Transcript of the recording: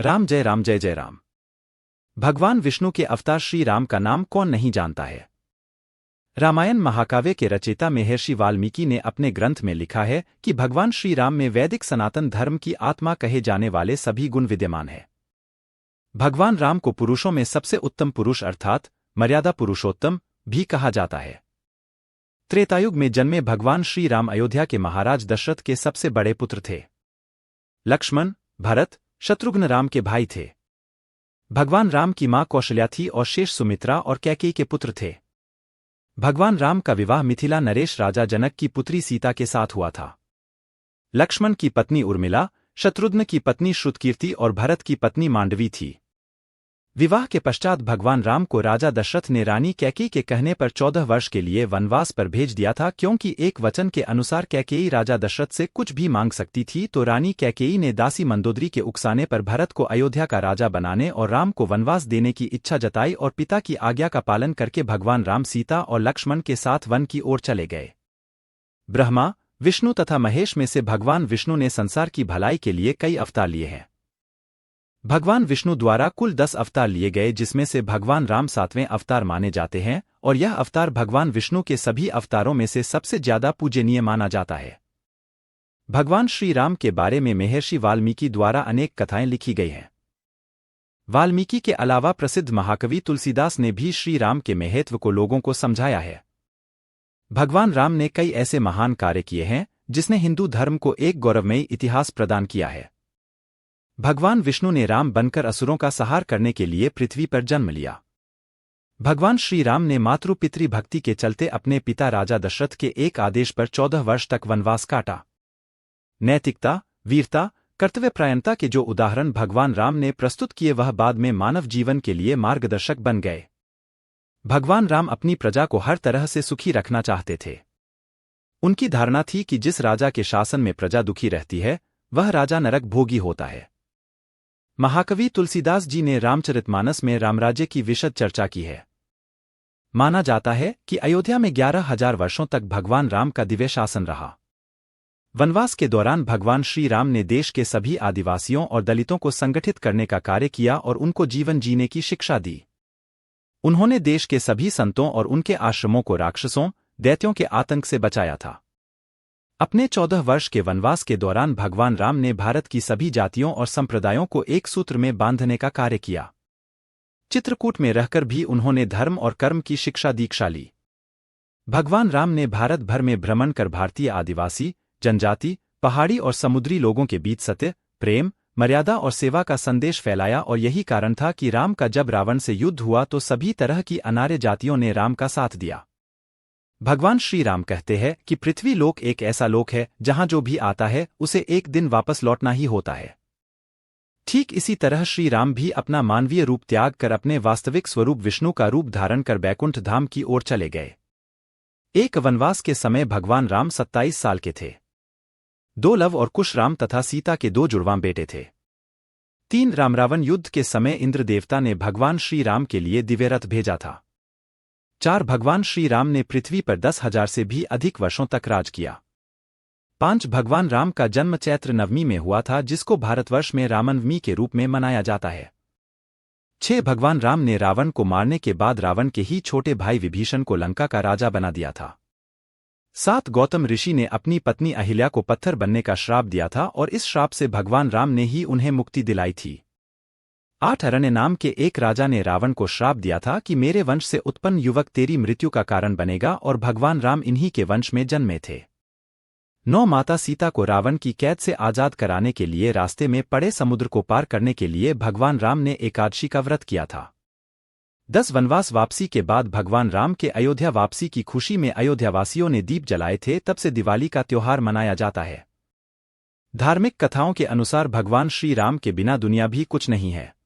राम जय जय राम। भगवान विष्णु के अवतार श्री राम का नाम कौन नहीं जानता है। रामायण महाकाव्य के रचयिता महर्षि वाल्मीकि ने अपने ग्रंथ में लिखा है कि भगवान श्री राम में वैदिक सनातन धर्म की आत्मा कहे जाने वाले सभी गुण विद्यमान हैं। भगवान राम को पुरुषों में सबसे उत्तम पुरुष अर्थात मर्यादा पुरुषोत्तम भी कहा जाता है। त्रेतायुग में जन्मे भगवान श्री राम अयोध्या के महाराज दशरथ के सबसे बड़े पुत्र थे। लक्ष्मण, भरत, शत्रुघ्न राम के भाई थे। भगवान राम की मां कौशल्या थी और शेष सुमित्रा और कैकेयी के पुत्र थे। भगवान राम का विवाह मिथिला नरेश राजा जनक की पुत्री सीता के साथ हुआ था। लक्ष्मण की पत्नी उर्मिला, शत्रुघ्न की पत्नी श्रुतकीर्ति और भरत की पत्नी मांडवी थी। विवाह के पश्चात भगवान राम को राजा दशरथ ने रानी कैकेयी के कहने पर 14 वर्ष के लिए वनवास पर भेज दिया था, क्योंकि एक वचन के अनुसार कैकेयी राजा दशरथ से कुछ भी मांग सकती थी। तो रानी कैकेयी ने दासी मंदोदरी के उकसाने पर भरत को अयोध्या का राजा बनाने और राम को वनवास देने की इच्छा जताई और पिता की आज्ञा का पालन करके भगवान राम सीता और लक्ष्मण के साथ वन की ओर चले गए। ब्रह्मा, विष्णु तथा महेश में से भगवान विष्णु ने संसार की भलाई के लिए कई अवतार लिए हैं। भगवान विष्णु द्वारा कुल 10 अवतार लिए गए, जिसमें से भगवान राम 7वें अवतार माने जाते हैं और यह अवतार भगवान विष्णु के सभी अवतारों में से सबसे ज्यादा पूजनीय माना जाता है। भगवान श्री राम के बारे में महर्षि वाल्मीकि द्वारा अनेक कथाएं लिखी गई हैं। वाल्मीकि के अलावा प्रसिद्ध महाकवि तुलसीदास ने भी श्री राम के महत्व को लोगों को समझाया है। भगवान राम ने कई ऐसे महान कार्य किए हैं जिसने हिंदू धर्म को एक गौरवमयी इतिहास प्रदान किया है। भगवान विष्णु ने राम बनकर असुरों का संहार करने के लिए पृथ्वी पर जन्म लिया। भगवान श्री राम ने मातृ पितृ भक्ति के चलते अपने पिता राजा दशरथ के एक आदेश पर 14 वर्ष तक वनवास काटा। नैतिकता, वीरता, कर्तव्यपरायणता के जो उदाहरण भगवान राम ने प्रस्तुत किए वह बाद में मानव जीवन के लिए मार्गदर्शक बन गए। भगवान राम अपनी प्रजा को हर तरह से सुखी रखना चाहते थे। उनकी धारणा थी कि जिस राजा के शासन में प्रजा दुखी रहती है वह राजा नरक भोगी होता है। महाकवि तुलसीदास जी ने रामचरितमानस में रामराज्य की विशद चर्चा की है। माना जाता है कि अयोध्या में 11,000 वर्षों तक भगवान राम का दिव्य शासन रहा। वनवास के दौरान भगवान श्री राम ने देश के सभी आदिवासियों और दलितों को संगठित करने का कार्य किया और उनको जीवन जीने की शिक्षा दी। उन्होंने देश के सभी संतों और उनके आश्रमों को राक्षसों, दैत्यों के आतंक से बचाया था। अपने 14 वर्ष के वनवास के दौरान भगवान राम ने भारत की सभी जातियों और संप्रदायों को एक सूत्र में बांधने का कार्य किया। चित्रकूट में रहकर भी उन्होंने धर्म और कर्म की शिक्षा दीक्षा ली। भगवान राम ने भारत भर में भ्रमण कर भारतीय आदिवासी, जनजाति, पहाड़ी और समुद्री लोगों के बीच सत्य, प्रेम, मर्यादा और सेवा का संदेश फैलाया और यही कारण था कि राम का जब रावण से युद्ध हुआ तो सभी तरह की अनार्य जातियों ने राम का साथ दिया। भगवान श्री राम कहते हैं कि पृथ्वी लोक एक ऐसा लोक है जहां जो भी आता है उसे एक दिन वापस लौटना ही होता है। ठीक इसी तरह श्री राम भी अपना मानवीय रूप त्याग कर अपने वास्तविक स्वरूप विष्णु का रूप धारण कर बैकुंठ धाम की ओर चले गए। एक वनवास के समय भगवान राम 27 साल के थे। 2 लव और कुश राम तथा सीता के 2 जुड़वां बेटे थे। 3 राम-रावण युद्ध के समय इंद्र देवता ने भगवान श्री राम के लिए दिव्य रथ भेजा था। 4 भगवान श्री राम ने पृथ्वी पर 10,000 से भी अधिक वर्षों तक राज किया। 5 भगवान राम का जन्म चैत्र नवमी में हुआ था, जिसको भारतवर्ष में रामनवमी के रूप में मनाया जाता है। 6 भगवान राम ने रावण को मारने के बाद रावण के ही छोटे भाई विभीषण को लंका का राजा बना दिया था। 7 गौतम ऋषि ने अपनी पत्नी अहिल्या को पत्थर बनने का श्राप दिया था और इस श्राप से भगवान राम ने ही उन्हें मुक्ति दिलाई थी। 8 अरण्य नाम के एक राजा ने रावण को श्राप दिया था कि मेरे वंश से उत्पन्न युवक तेरी मृत्यु का कारण बनेगा और भगवान राम इन्हीं के वंश में जन्मे थे। 9 माता सीता को रावण की कैद से आजाद कराने के लिए रास्ते में पड़े समुद्र को पार करने के लिए भगवान राम ने एकादशी का व्रत किया था। 10 वनवास वापसी के बाद भगवान राम के अयोध्या वापसी की खुशी में अयोध्यावासियों ने दीप जलाए थे। तब से दिवाली का त्योहार मनाया जाता है। धार्मिक कथाओं के अनुसार भगवान श्री राम के बिना दुनिया भी कुछ नहीं है।